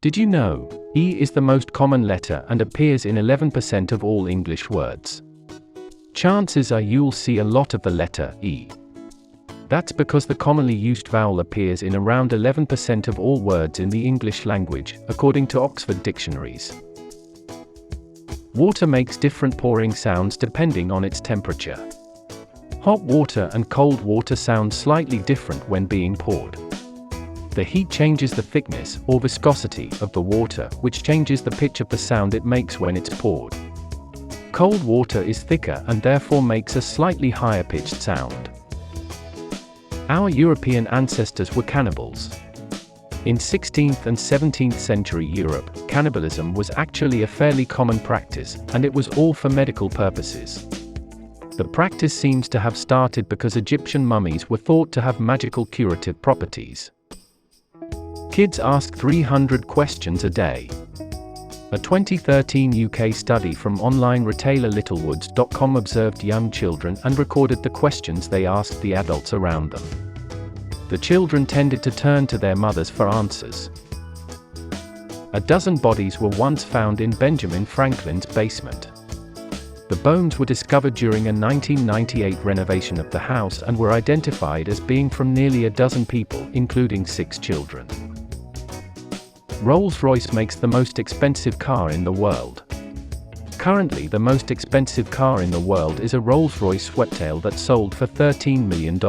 Did you know? E is the most common letter and appears in 11% of all English words. Chances are you'll see a lot of the letter E. That's because the commonly used vowel appears in around 11% of all words in the English language, according to Oxford dictionaries. Water makes different pouring sounds depending on its temperature. Hot water and cold water sound slightly different when being poured. The heat changes the thickness, or viscosity, of the water, which changes the pitch of the sound it makes when it's poured. Cold water is thicker and therefore makes a slightly higher pitched sound. Our European ancestors were cannibals. In 16th and 17th century Europe, cannibalism was actually a fairly common practice, and it was all for medical purposes. The practice seems to have started because Egyptian mummies were thought to have magical curative properties. Kids ask 300 questions a day. A 2013 UK study from online retailer littlewoods.com observed young children and recorded the questions they asked the adults around them. The children tended to turn to their mothers for answers. A dozen bodies were once found in Benjamin Franklin's basement. The bones were discovered during a 1998 renovation of the house and were identified as being from nearly a dozen people, including 6 children. Rolls-Royce makes the most expensive car in the world. Currently, the most expensive car in the world is a Rolls-Royce Sweptail that sold for $13 million.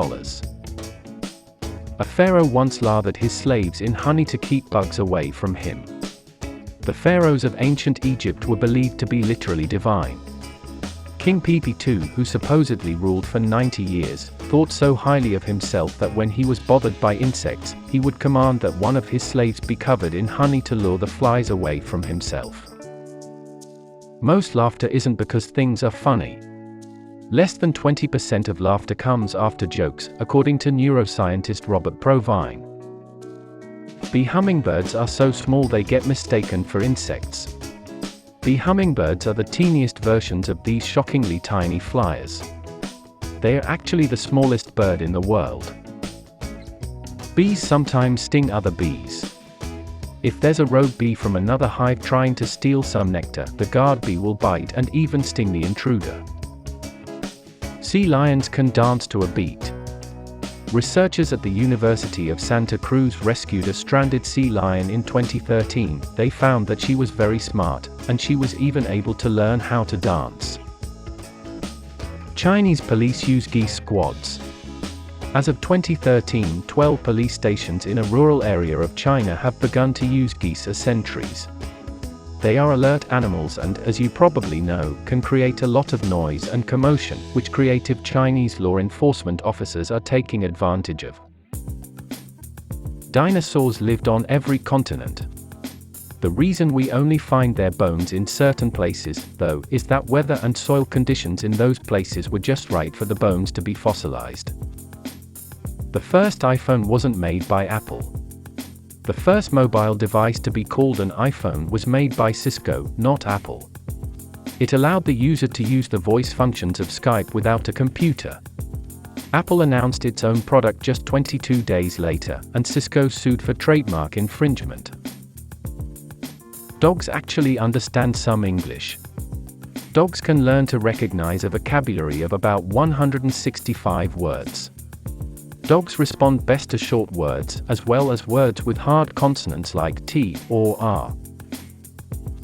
A pharaoh once lathered his slaves in honey to keep bugs away from him. The pharaohs of ancient Egypt were believed to be literally divine. King Pepi II, who supposedly ruled for 90 years, thought so highly of himself that when he was bothered by insects, he would command that one of his slaves be covered in honey to lure the flies away from himself. Most laughter isn't because things are funny. Less than 20% of laughter comes after jokes, according to neuroscientist Robert Provine. Bee hummingbirds are so small they get mistaken for insects. Bee hummingbirds are the teeniest versions of these shockingly tiny flyers. They are actually the smallest bird in the world. Bees sometimes sting other bees. If there's a rogue bee from another hive trying to steal some nectar, the guard bee will bite and even sting the intruder. Sea lions can dance to a beat. Researchers at the University of Santa Cruz rescued a stranded sea lion in 2013. They found that she was very smart, and she was even able to learn how to dance. Chinese police use geese squads. As of 2013, 12 police stations in a rural area of China have begun to use geese as sentries. They are alert animals and, as you probably know, can create a lot of noise and commotion, which creative Chinese law enforcement officers are taking advantage of. Dinosaurs lived on every continent. The reason we only find their bones in certain places, though, is that weather and soil conditions in those places were just right for the bones to be fossilized. The first iPhone wasn't made by Apple. The first mobile device to be called an iPhone was made by Cisco, not Apple. It allowed the user to use the voice functions of Skype without a computer. Apple announced its own product just 22 days later, and Cisco sued for trademark infringement. Dogs actually understand some English. Dogs can learn to recognize a vocabulary of about 165 words. Dogs respond best to short words, as well as words with hard consonants like T or R.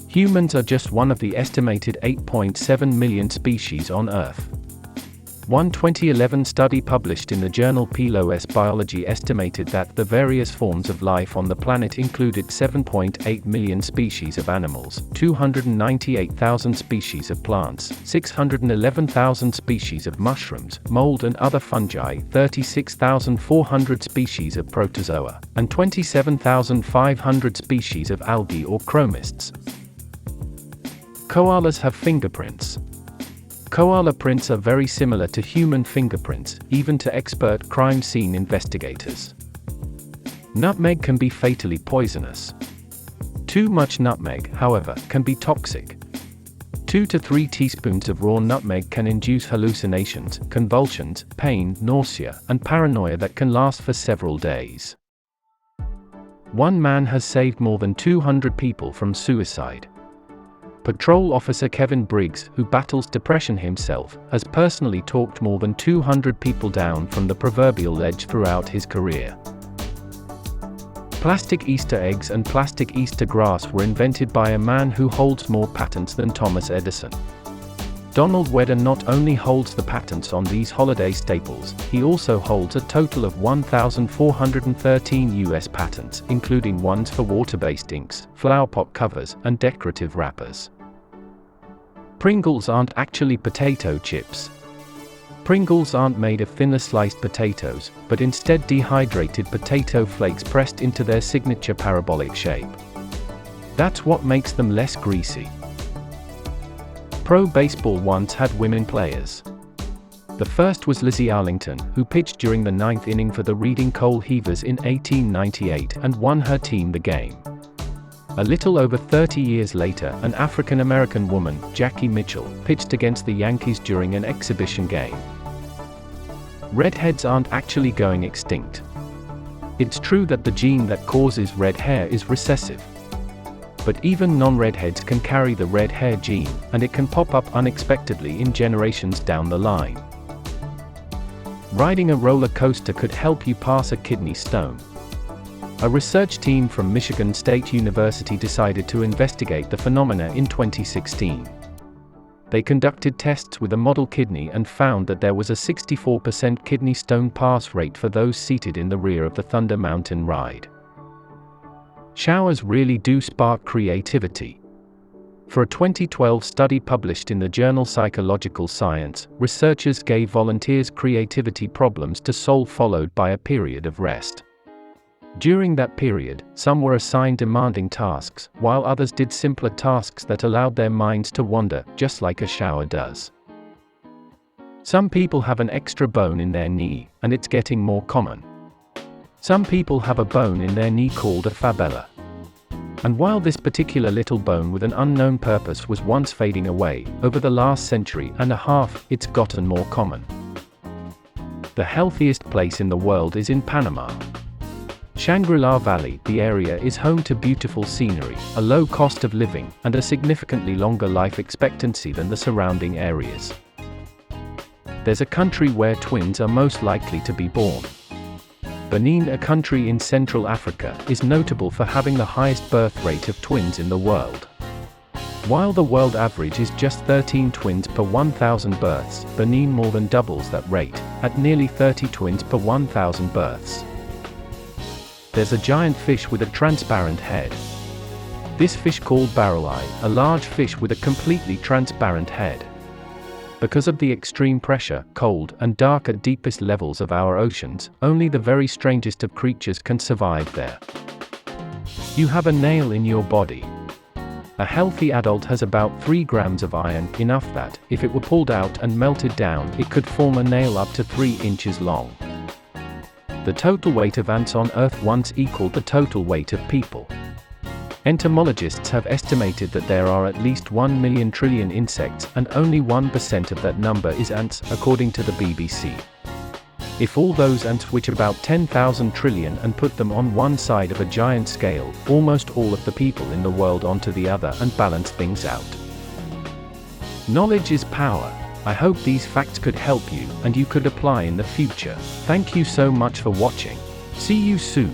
Humans are just one of the estimated 8.7 million species on Earth. One 2011 study published in the journal PLOS Biology estimated that the various forms of life on the planet included 7.8 million species of animals, 298,000 species of plants, 611,000 species of mushrooms, mold and other fungi, 36,400 species of protozoa, and 27,500 species of algae or chromists. Koalas have fingerprints. Koala prints are very similar to human fingerprints, even to expert crime scene investigators. Nutmeg can be fatally poisonous. Too much nutmeg, however, can be toxic. 2 to 3 teaspoons of raw nutmeg can induce hallucinations, convulsions, pain, nausea, and paranoia that can last for several days. One man has saved more than 200 people from suicide. Patrol Officer Kevin Briggs, who battles depression himself, has personally talked more than 200 people down from the proverbial ledge throughout his career. Plastic Easter eggs and plastic Easter grass were invented by a man who holds more patents than Thomas Edison. Donald Wedder not only holds the patents on these holiday staples, he also holds a total of 1,413 US patents, including ones for water-based inks, flower pot covers, and decorative wrappers. Pringles aren't actually potato chips. Pringles aren't made of thinner sliced potatoes, but instead dehydrated potato flakes pressed into their signature parabolic shape. That's what makes them less greasy. Pro baseball once had women players. The first was Lizzie Arlington, who pitched during the ninth inning for the Reading Coal Heavers in 1898 and won her team the game. A little over 30 years later, an African-American woman, Jackie Mitchell, pitched against the Yankees during an exhibition game. Redheads aren't actually going extinct. It's true that the gene that causes red hair is recessive. But even non-redheads can carry the red hair gene, and it can pop up unexpectedly in generations down the line. Riding a roller coaster could help you pass a kidney stone. A research team from Michigan State University decided to investigate the phenomena in 2016. They conducted tests with a model kidney and found that there was a 64% kidney stone pass rate for those seated in the rear of the Thunder Mountain ride. Showers really do spark creativity. For a 2012 study published in the journal Psychological Science, researchers gave volunteers creativity problems to solve followed by a period of rest. During that period, some were assigned demanding tasks, while others did simpler tasks that allowed their minds to wander, just like a shower does. Some people have an extra bone in their knee, and it's getting more common. Some people have a bone in their knee called a fabella. And while this particular little bone with an unknown purpose was once fading away, over the last century and a half, it's gotten more common. The healthiest place in the world is in Panama. Shangri-La Valley, the area is home to beautiful scenery, a low cost of living, and a significantly longer life expectancy than the surrounding areas. There's a country where twins are most likely to be born. Benin, a country in Central Africa, is notable for having the highest birth rate of twins in the world. While the world average is just 13 twins per 1,000 births, Benin more than doubles that rate, at nearly 30 twins per 1,000 births. There's a giant fish with a transparent head. This fish called barrel-eye, a large fish with a completely transparent head. Because of the extreme pressure, cold, and dark at deepest levels of our oceans, only the very strangest of creatures can survive there. You have a nail in your body. A healthy adult has about 3 grams of iron, enough that, if it were pulled out and melted down, it could form a nail up to 3 inches long. The total weight of ants on Earth once equaled the total weight of people. Entomologists have estimated that there are at least 1 million trillion insects, and only 1% of that number is ants, according to the BBC. If all those ants which about 10,000 trillion and put them on one side of a giant scale, almost all of the people in the world onto the other and balance things out. Knowledge is power. I hope these facts could help you, and you could apply in the future. Thank you so much for watching. See you soon.